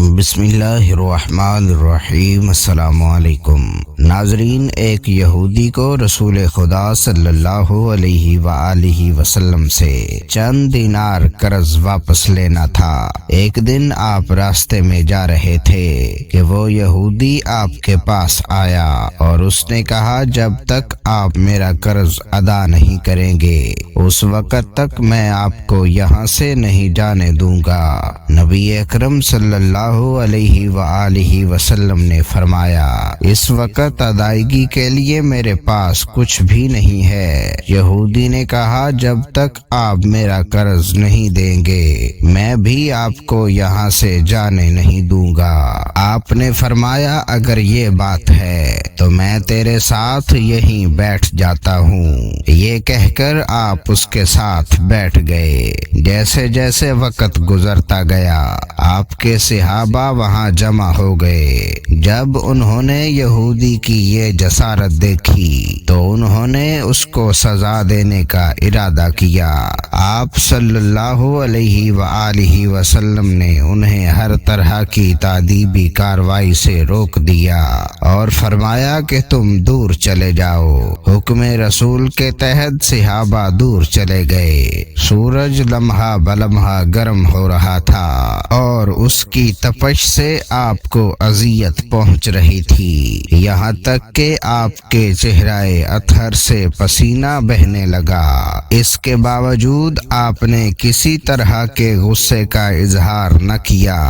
بسم اللہ الرحمن الرحیم۔ السلام علیکم ناظرین، ایک یہودی کو رسول خدا صلی اللہ علیہ وآلہ وسلم سے چند دینار قرض واپس لینا تھا۔ ایک دن آپ راستے میں جا رہے تھے کہ وہ یہودی آپ کے پاس آیا اور اس نے کہا، جب تک آپ میرا قرض ادا نہیں کریں گے اس وقت تک میں آپ کو یہاں سے نہیں جانے دوں گا۔ نبی اکرم صلی اللہ علیہ وآلہ وسلم نے فرمایا، اس وقت ادائیگی کے لیے میرے پاس کچھ بھی نہیں ہے۔ یہودی نے کہا، جب تک آپ میرا قرض نہیں دیں گے میں بھی آپ کو یہاں سے جانے نہیں دوں گا۔ آپ نے فرمایا، اگر یہ بات ہے تو میں تیرے ساتھ یہیں بیٹھ جاتا ہوں۔ یہ کہہ کر آپ اس کے ساتھ بیٹھ گئے۔ جیسے جیسے وقت گزرتا گیا آپ کے صحابہ وہاں جمع ہو گئے۔ جب انہوں نے یہودی کی یہ جسارت دیکھی تو انہوں نے اس کو سزا دینے کا ارادہ کیا۔ آپ صلی اللہ علیہ وآلہ وسلم نے انہیں ہر طرح کی تادیبی کارروائی سے روک دیا اور فرمایا کہ تم دور چلے جاؤ۔ حکم رسول کے تحت صحابہ دور چلے گئے۔ سورج لمحہ بلمحہ گرم ہو رہا تھا اور اس کی تپش سے آپ کو اذیت پہنچ رہی تھی، یہاں تک کہ آپ کے چہرہ اطہر سے پسینہ بہنے لگا۔ اس کے باوجود آپ نے کسی طرح کے غصے کا اظہار نہ کیا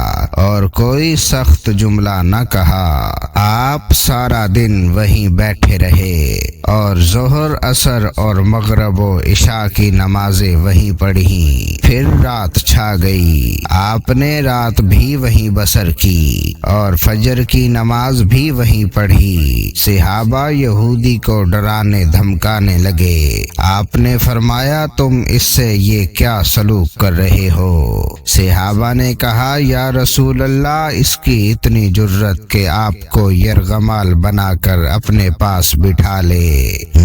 اور کوئی سخت جملہ نہ کہا۔ آپ سارا دن وہیں بیٹھے رہے اور ظہر، عصر اور مغرب و عشاء کی نمازیں وہیں پڑھی۔ پھر رات چھا گئی، آپ نے رات بھی وہیں بسر کی اور فجر کی نماز بھی وہیں پڑھی۔ صحابہ یہودی کو ڈرانے دھمکانے لگے۔ آپ نے فرمایا، تم اس سے یہ کیا سلوک کر رہے ہو؟ صحابہ نے کہا، یا رسول اللہ، اس کی اتنی جرت کہ آپ کو یرغمال بنا کر اپنے پاس بٹھا لے۔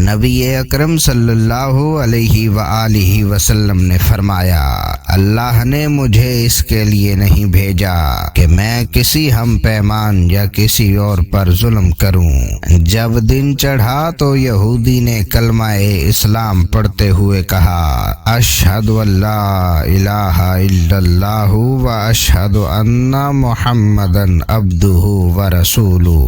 نبی اکرم صلی اللہ علیہ وآلہ وسلم نے فرمایا، اللہ نے مجھے اس کے لیے نہیں بھیجا کہ میں کسی ہم پیمان یا کسی اور پر ظلم کروں۔ جب دن چڑھا تو یہودی نے کلمہ اسلام پڑھتے ہوئے کہا، اشہد اللہ الہ الا اللہ و اشہد ان محمدن عبدہ و رسولہ۔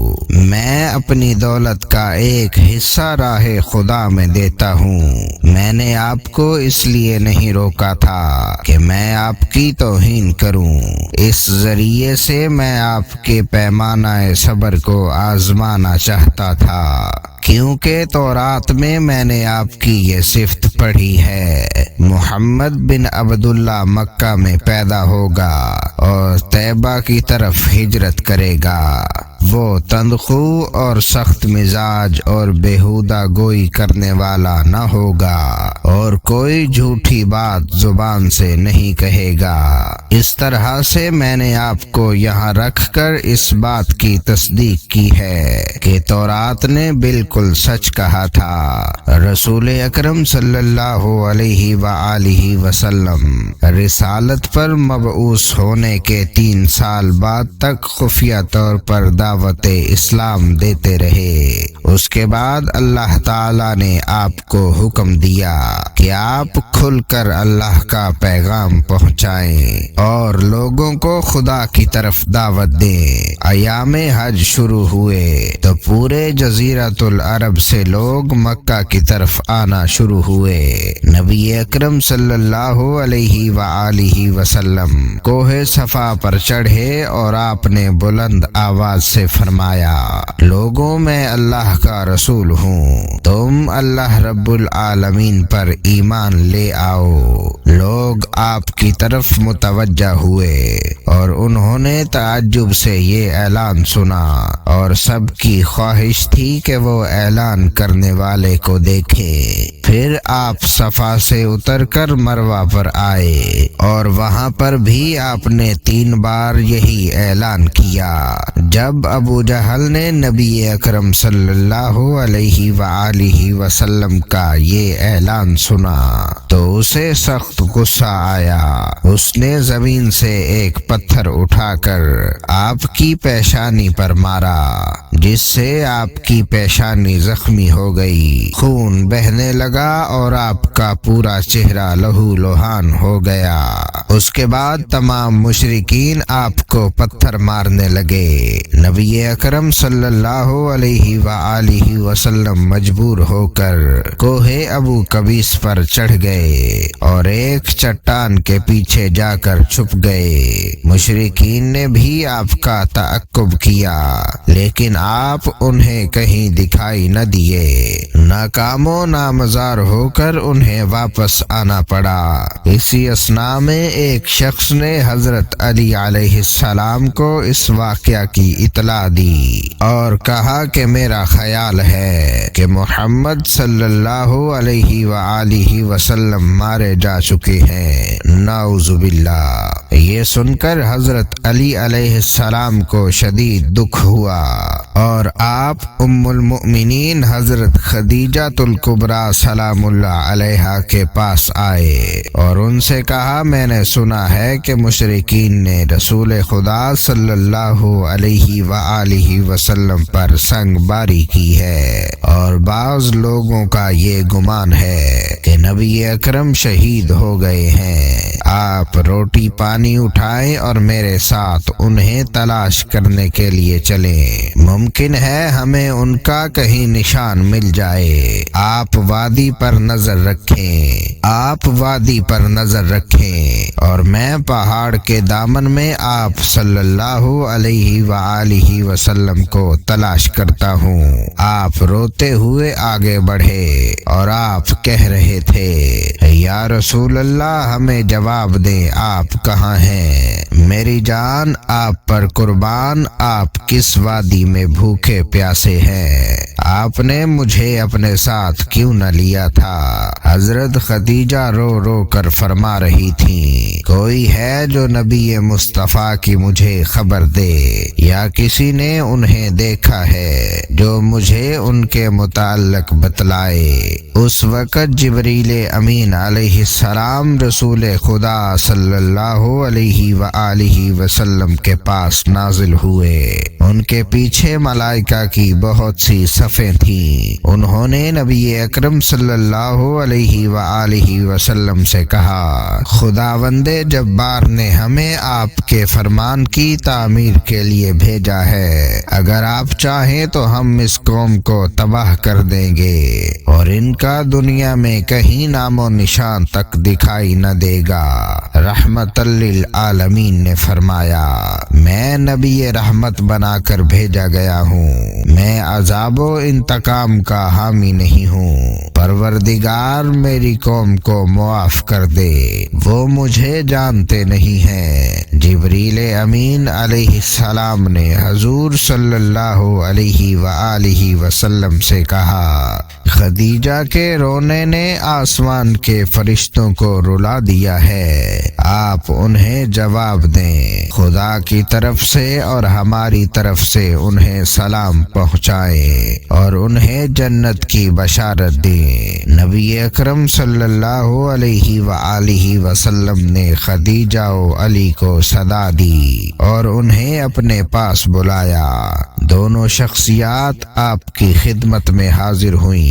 میں اپنی دولت کا ایک حصہ راہ خدا میں دیتا ہوں۔ میں نے آپ کو اس لیے نہیں روکا تھا کہ میں آپ کی توہین کروں۔ اس ذریعے سے میں آپ کے پیمانہ صبر کو آزمانا چاہتا تھا، کیونکہ تورات میں نے آپ کی یہ صفت پڑھی ہے، محمد بن عبداللہ مکہ میں پیدا ہوگا اور طیبہ کی طرف ہجرت کرے گا۔ وہ تندخو اور سخت مزاج اور بیہودہ گوئی کرنے والا نہ ہوگا اور کوئی جھوٹی بات زبان سے نہیں کہے گا۔ اس طرح سے میں نے آپ کو یہاں رکھ کر اس بات کی تصدیق کی ہے کہ تورات نے بالکل سچ کہا تھا۔ رسول اکرم صلی اللہ علیہ وآلہ وسلم رسالت پر مبعوث ہونے کے 3 سال بعد تک خفیہ طور پر دعوت اسلام دیتے رہے۔ اس کے بعد اللہ تعالی نے آپ کو حکم دیا کہ آپ کھل کر اللہ کا پیغام پہنچائیں اور لوگوں کو خدا کی طرف دعوت دیں۔ ایام حج شروع ہوئے تو پورے جزیرۃ العرب سے لوگ مکہ کی طرف آنا شروع ہوئے۔ نبی اکرم صلی اللہ علیہ وآلہ وسلم کوہ صفا پر چڑھے اور آپ نے بلند آواز سے فرمایا، لوگوں میں اللہ کا رسول ہوں، تم اللہ رب العالمین پر ایمان لے آؤ۔ لوگ آپ کی طرف متوجہ ہوئے اور انہوں نے تعجب سے یہ اعلان سنا اور سب کی خواہش تھی کہ وہ اعلان کرنے والے کو دیکھیں۔ پھر آپ صفا سے اتر کر مروہ پر آئے اور وہاں پر بھی آپ نے 3 بار یہی اعلان کیا۔ جب ابو جہل نے نبی اکرم صلی اللہ علیہ وآلہ وسلم کا یہ اعلان سنا تو اسے سخت غصہ آیا۔ اس نے زمین سے ایک پتھر اٹھا کر آپ کی پیشانی پر مارا، جس سے آپ کی پیشانی زخمی ہو گئی، خون بہنے لگا اور آپ کا پورا چہرہ لہو لہان ہو گیا۔ اس کے بعد تمام مشرکین آپ کو پتھر مارنے لگے۔ نبی اکرم صلی اللہ علیہ وآلہ وسلم مجبور ہو کر کوہ ابو قبیس پر چڑھ گئے اور ایک چٹان کے پیچھے جا کر چھپ گئے۔ مشرکین نے بھی آپ کا تعقب کیا لیکن آپ انہیں کہیں دکھائی نہ دیے۔ ناکام و نامزار ہو کر انہیں واپس آنا پڑا۔ اسی اثناء میں ایک شخص نے حضرت علی علیہ السلام کو اس واقعہ کی اطلاع دی اور کہا کہ میرا خیال ہے کہ محمد صلی اللہ علیہ وآلہ وسلم مارے جا چکے ہیں، نعوذ باللہ۔ یہ سن کر حضرت علی علیہ السلام کو شدید دکھ ہوا اور آپ ام المؤمنین حضرت خدیجہ الکبریٰ سلام اللہ علیہا کے پاس آئے اور ان سے کہا، میں نے سنا ہے کہ مشرکین نے رسول خدا صلی اللہ علیہ وآلہ وسلم پر سنگ باری کی ہے اور بعض لوگوں کا یہ گمان ہے کہ نبی اکرم شہید ہو گئے ہیں۔ آپ روٹی پانی اٹھائیں اور میرے ساتھ انہیں تلاش کرنے کے لیے چلیں، ممکن ہے ہمیں ان کا کہیں نشان مل جائے۔ آپ وادی پر نظر رکھیں اور میں پہاڑ کے دامن میں آپ صلی اللہ علیہ وآلہ وسلم کو تلاش کرتا ہوں۔ آپ روتے ہوئے آگے بڑھے اور آپ کہہ رہے تھے، یا رسول اللہ ہمیں جواب دیں، آپ کہاں ہیں؟ میری جان آپ پر قربان، آپ کس وادی میں بھوکے پیاسے ہیں؟ آپ نے مجھے اپنے ساتھ کیوں نہ لیا تھا؟ حضرت خدیجہ رو رو کر فرما رہی تھیں، کوئی ہے جو نبی مصطفیٰ کی مجھے خبر دے، یا کسی نے انہیں دیکھا ہے جو مجھے ان کے متعلق بتلائے۔ اس وقت جبریل امین علیہ السلام رسول خدا صلی اللہ علیہ وآلہ وسلم کے پاس نازل ہوئے۔ ان کے پیچھے ملائکہ کی بہت سی صفیں تھیں۔ انہوں نے نبی اکرم صلی اللہ علیہ وآلہ وسلم سے کہا، خداوند جبار نے ہمیں آپ کے فرمان کی تعمیر کے لیے بھیجا ہے، اگر آپ چاہیں تو ہم اس قوم کو تباہ کر دیں گے اور ان کا دنیا میں کہیں نام و نشان تک دکھائی نہ دے گا۔ رحمت للعالمین نے فرمایا، میں نبی رحمت بنا کر بھیجا گیا ہوں، میں عذاب و انتقام کا حامی نہیں ہوں۔ پروردگار میری قوم کو معاف کر دے، وہ مجھے جانتے نہیں ہیں۔ جبریل امین علیہ السلام نے حضور صلی اللہ علیہ وآلہ وسلم سے کہا، خدیجہ کے رونے نے آسمان کے فرشتوں کو رلا دیا ہے، آپ انہیں جواب دیں، خدا کی طرف سے اور ہماری طرف سے انہیں سلام پہنچائیں اور انہیں جنت کی بشارت دیں۔ نبی اکرم صلی اللہ علیہ وآلہ وسلم نے خدیجہ و علی کو صدا دی اور انہیں اپنے پاس بلایا۔ دونوں شخصیات آپ کی خدمت میں حاضر ہوئیں۔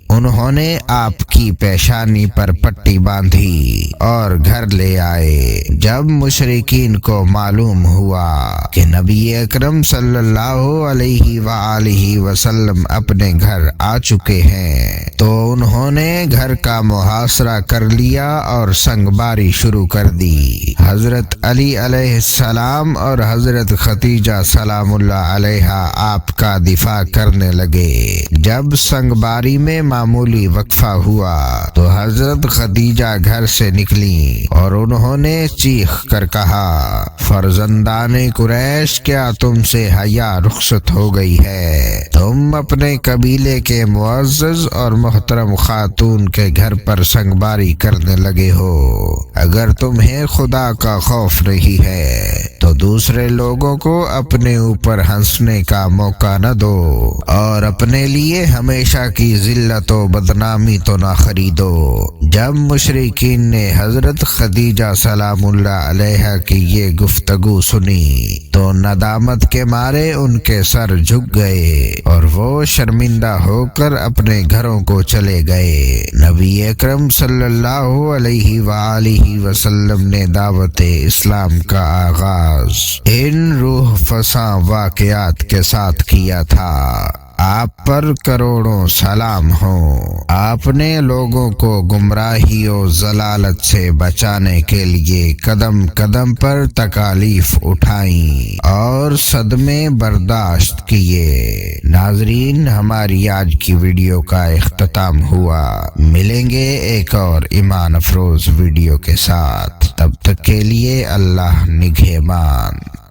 انہوں نے آپ کی پیشانی پر پٹی باندھی اور گھر لے آئے۔ جب مشرکین کو معلوم ہوا کہ نبی اکرم صلی اللہ علیہ وآلہ وسلم اپنے گھر آ چکے ہیں تو انہوں نے گھر کا محاصرہ کر لیا اور سنگ باری شروع کر دی۔ حضرت علی علیہ السلام اور حضرت خدیجہ سلام اللہ علیہا آپ کا دفاع کرنے لگے۔ جب سنگ باری میں معمولی وقفہ ہوا تو حضرت خدیجہ گھر سے نکلیں اور انہوں نے چیخ کر کہا، فرزندان قریش، کیا تم سے حیا رخصت ہو گئی ہے؟ تم اپنے قبیلے کے معزز اور محترم خاتون کے گھر پر سنگباری کرنے لگے ہو۔ اگر تمہیں خدا کا خوف نہیں ہے تو دوسرے لوگوں کو اپنے اوپر ہنسنے کا موقع نہ دو اور اپنے لیے ہمیشہ کی ذلت و بدنامی تو نہ خریدو۔ جب مشرکین نے حضرت خدیجہ سلام اللہ علیہا کی یہ گفتگو سنی تو ندامت کے مارے ان کے سر جھک گئے اور وہ شرمندہ ہو کر اپنے گھروں کو چلے گئے۔ نبی اکرم صلی اللہ علیہ وآلہ وسلم نے دعوت اسلام کا آغاز ان روح فزاں واقعات کے ساتھ کیا تھا۔ آپ پر کروڑوں سلام ہوں۔ آپ نے لوگوں کو گمراہی و ضلالت سے بچانے کے لیے قدم قدم پر تکالیف اٹھائیں اور صدمے برداشت کیے۔ ناظرین، ہماری آج کی ویڈیو کا اختتام ہوا۔ ملیں گے ایک اور ایمان افروز ویڈیو کے ساتھ، تب تک کے لیے اللہ نگہبان۔